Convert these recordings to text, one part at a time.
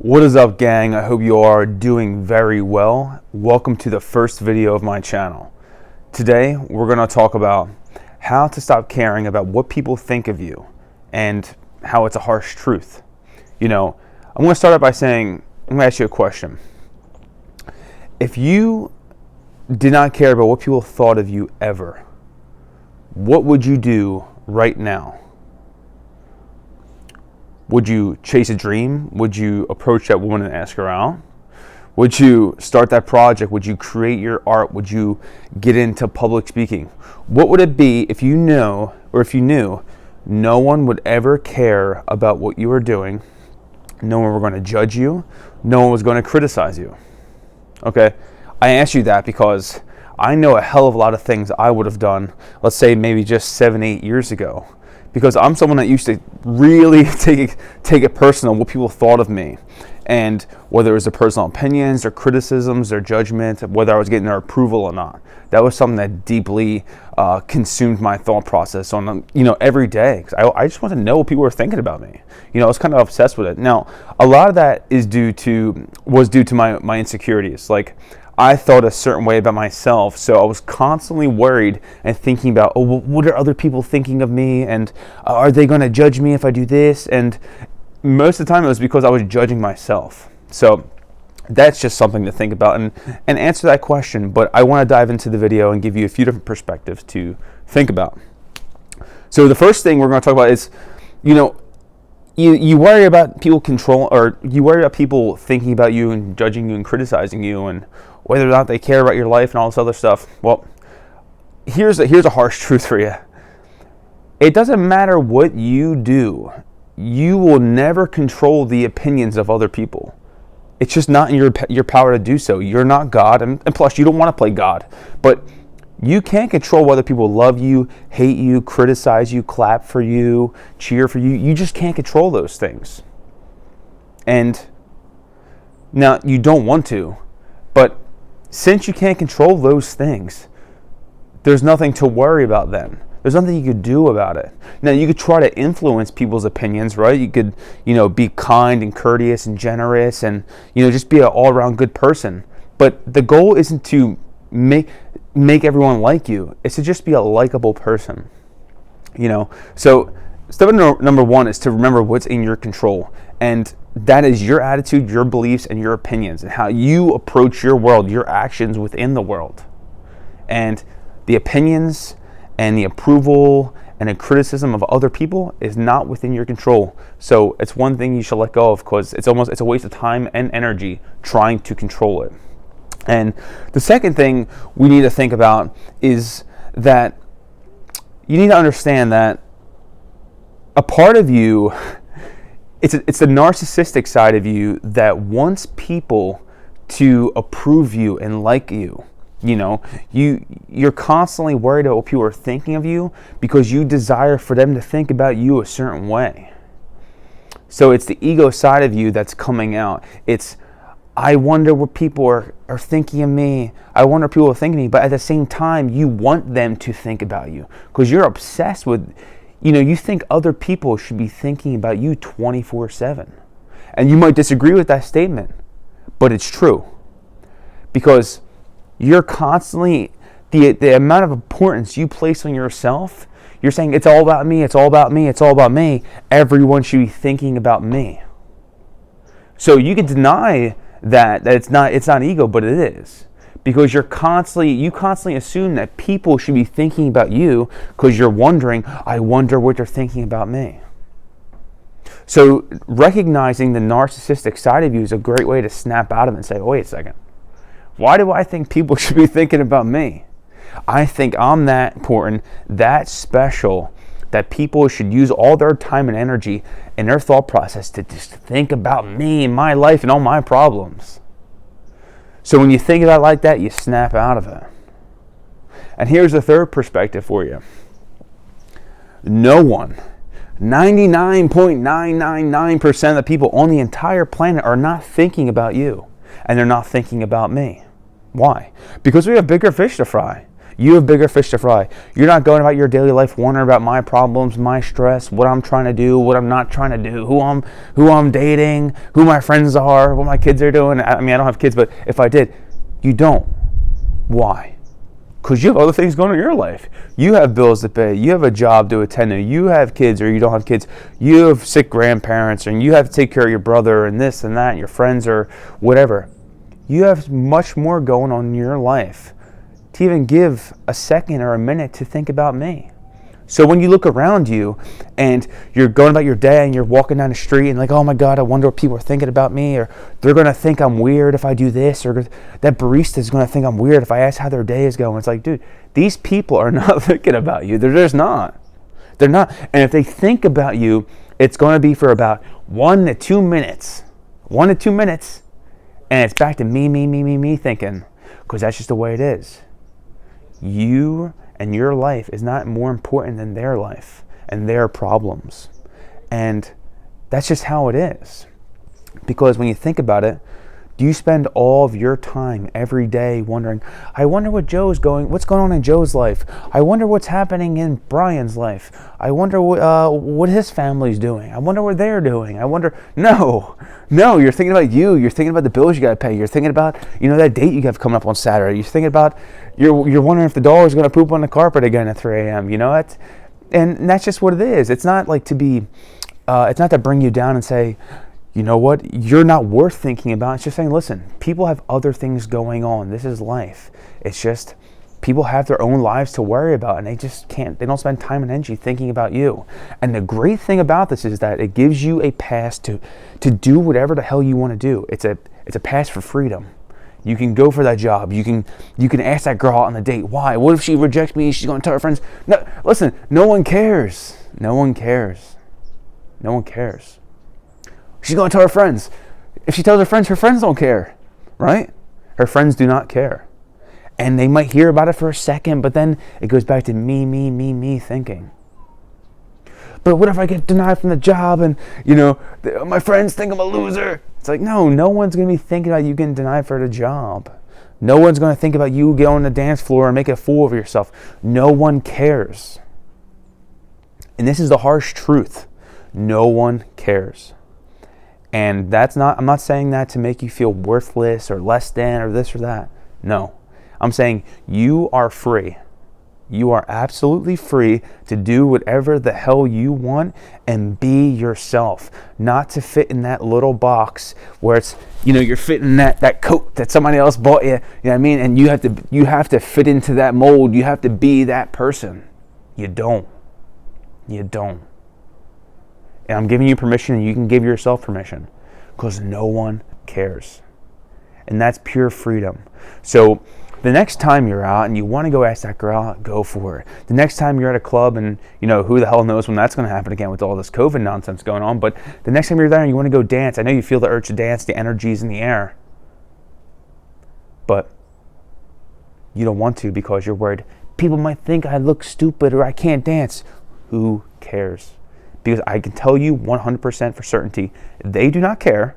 What is up, gang? I hope you are doing very well. Welcome to the first video of my channel. Today we're going to talk about how to stop caring about what people think of you and how it's a harsh truth. I'm going to start out by saying, I'm going to ask you a question. If you did not care about what people thought of you ever, what would you do right now? Would you chase a dream? Would you approach that woman and ask her out? Would you start that project? Would you create your art? Would you get into public speaking? What would it be if you knew no one would ever care about what you were doing? No one were going to judge you. No one was going to criticize you. Okay? I asked you that because I know a hell of a lot of things I would have done, let's say maybe just 7-8 years ago. Because I'm someone that used to really take it personal what people thought of me, and whether it was their personal opinions, their criticisms, their judgment, whether I was getting their approval or not. That was something that deeply consumed my thought process on every day. 'Cause I just wanted to know what people were thinking about me. I was kind of obsessed with it. Now, a lot of that was due to my insecurities. Like, I thought a certain way about myself, so I was constantly worried and thinking about, what are other people thinking of me, and are they going to judge me if I do this? And most of the time it was because I was judging myself. So that's just something to think about and answer that question. But I want to dive into the video and give you a few different perspectives to think about. So the first thing we're going to talk about is, you worry about people you worry about people thinking about you and judging you and criticizing you and whether or not they care about your life and all this other stuff. Well, here's a harsh truth for you. It doesn't matter what you do. You will never control the opinions of other people. It's just not in your power to do so. You're not God, and plus you don't want to play God. But you can't control whether people love you, hate you, criticize you, clap for you, cheer for you. You just can't control those things. And now you don't want to, but since you can't control those things, there's nothing to worry about then. There's nothing you could do about it. Now, you could try to influence people's opinions, right? You could, be kind and courteous and generous and, just be an all-around good person. But the goal isn't to make everyone like you. It's to just be a likable person. So step number one is to remember what's in your control. And that is your attitude, your beliefs, and your opinions, and how you approach your world, your actions within the world. And the opinions and the approval and the criticism of other people is not within your control. So it's one thing you should let go of, because it's a waste of time and energy trying to control it. And the second thing we need to think about is that you need to understand that a part of you, it's the narcissistic side of you that wants people to approve you and like you. You're constantly worried about what people are thinking of you because you desire for them to think about you a certain way. So it's the ego side of you that's coming out. It's, I wonder what people are thinking of me. I wonder what people are thinking of me. But at the same time, you want them to think about you because you're obsessed with, you think other people should be thinking about you 24/7. And you might disagree with that statement, but it's true. Because you're constantly, the amount of importance you place on yourself, you're saying, it's all about me, it's all about me, it's all about me. Everyone should be thinking about me. So you can deny that it's not ego, but it is. Because you constantly assume that people should be thinking about you because you're wondering, I wonder what they're thinking about me. So recognizing the narcissistic side of you is a great way to snap out of it and say, wait a second. Why do I think people should be thinking about me? I think I'm that important, that special, that people should use all their time and energy in their thought process to just think about me and my life and all my problems. So when you think about it like that, you snap out of it. And here's the third perspective for you. No one, 99.999% of the people on the entire planet are not thinking about you, and they're not thinking about me. Why? Because we have bigger fish to fry. You have bigger fish to fry. You're not going about your daily life wondering about my problems, my stress, what I'm trying to do, what I'm not trying to do, who I'm dating, who my friends are, what my kids are doing. I mean, I don't have kids, but if I did, you don't. Why? Because you have other things going on in your life. You have bills to pay. You have a job to attend to. You have kids or you don't have kids. You have sick grandparents and you have to take care of your brother and this and that and your friends or whatever. You have much more going on in your life to even give a second or a minute to think about me. So when you look around you and you're going about your day and you're walking down the street and like, oh my God, I wonder what people are thinking about me, or they're going to think I'm weird if I do this, or that barista is going to think I'm weird if I ask how their day is going. It's like, dude, these people are not thinking about you. They're just not. They're not. And if they think about you, it's going to be for about 1 to 2 minutes. 1 to 2 minutes. And it's back to me thinking, because that's just the way it is. You and your life is not more important than their life and their problems. And that's just how it is. Because when you think about it, do you spend all of your time every day wondering, I wonder what's going on in Joe's life? I wonder what's happening in Brian's life. I wonder what his family's doing. I wonder what they're doing. No, you're thinking about you. You're thinking about the bills you got to pay. You're thinking about, that date you have coming up on Saturday. You're thinking about, you're wondering if the dog is going to poop on the carpet again at 3 a.m. And that's just what it is. It's not like it's not to bring you down and say, you know what, you're not worth thinking about. It's just saying, listen, people have other things going on. This is life. It's just people have their own lives to worry about, and they don't spend time and energy thinking about you. And the great thing about this is that it gives you a pass to do whatever the hell you want to do. It's a pass for freedom. You can go for that job. You can ask that girl out on a date. Why? What if she rejects me? She's going to tell her friends. No, listen, no one cares. No one cares. No one cares. She's going to tell her friends. If she tells her friends don't care, right? Her friends do not care. And they might hear about it for a second, but then it goes back to me thinking. But what if I get denied from the job and, my friends think I'm a loser? It's like, no one's going to be thinking about you getting denied for the job. No one's going to think about you going on the dance floor and making a fool of yourself. No one cares. And this is the harsh truth. No one cares. And I'm not saying that to make you feel worthless or less than or this or that. No. I'm saying you are free. You are absolutely free to do whatever the hell you want and be yourself. Not to fit in that little box where it's, you're fitting that coat that somebody else bought you. You know what I mean? And you have to fit into that mold. You have to be that person. You don't. And I'm giving you permission, and you can give yourself permission, because no one cares. And that's pure freedom. So the next time you're out and you want to go ask that girl out, go for it. The next time you're at a club, and who the hell knows when that's going to happen again with all this COVID nonsense going on, but the next time you're there and you want to go dance, I know you feel the urge to dance, the energy's in the air, but you don't want to because you're worried people might think I look stupid or I can't dance. Who cares? Because I can tell you 100% for certainty, they do not care.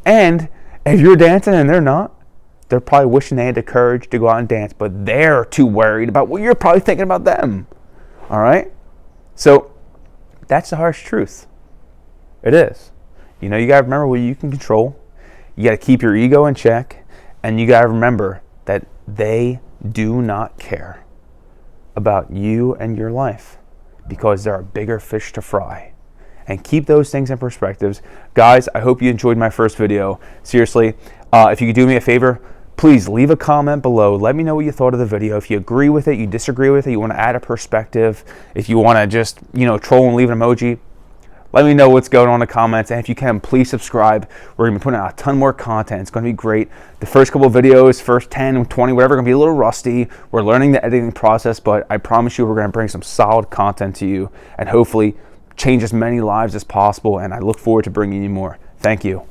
And if you're dancing and they're not, they're probably wishing they had the courage to go out and dance, but they're too worried about what you're probably thinking about them. All right? So that's the harsh truth. It is. You got to remember what you can control. You got to keep your ego in check. And you got to remember that they do not care about you and your life, because there are bigger fish to fry. And keep those things in perspective. Guys, I hope you enjoyed my first video. Seriously, if you could do me a favor, please leave a comment below. Let me know what you thought of the video. If you agree with it, you disagree with it, you want to add a perspective, if you want to just, troll and leave an emoji, let me know what's going on in the comments. And if you can, please subscribe. We're going to be putting out a ton more content. It's going to be great. The first couple of videos, first 10, 20, whatever, are going to be a little rusty. We're learning the editing process, but I promise you we're going to bring some solid content to you and hopefully change as many lives as possible. And I look forward to bringing you more. Thank you.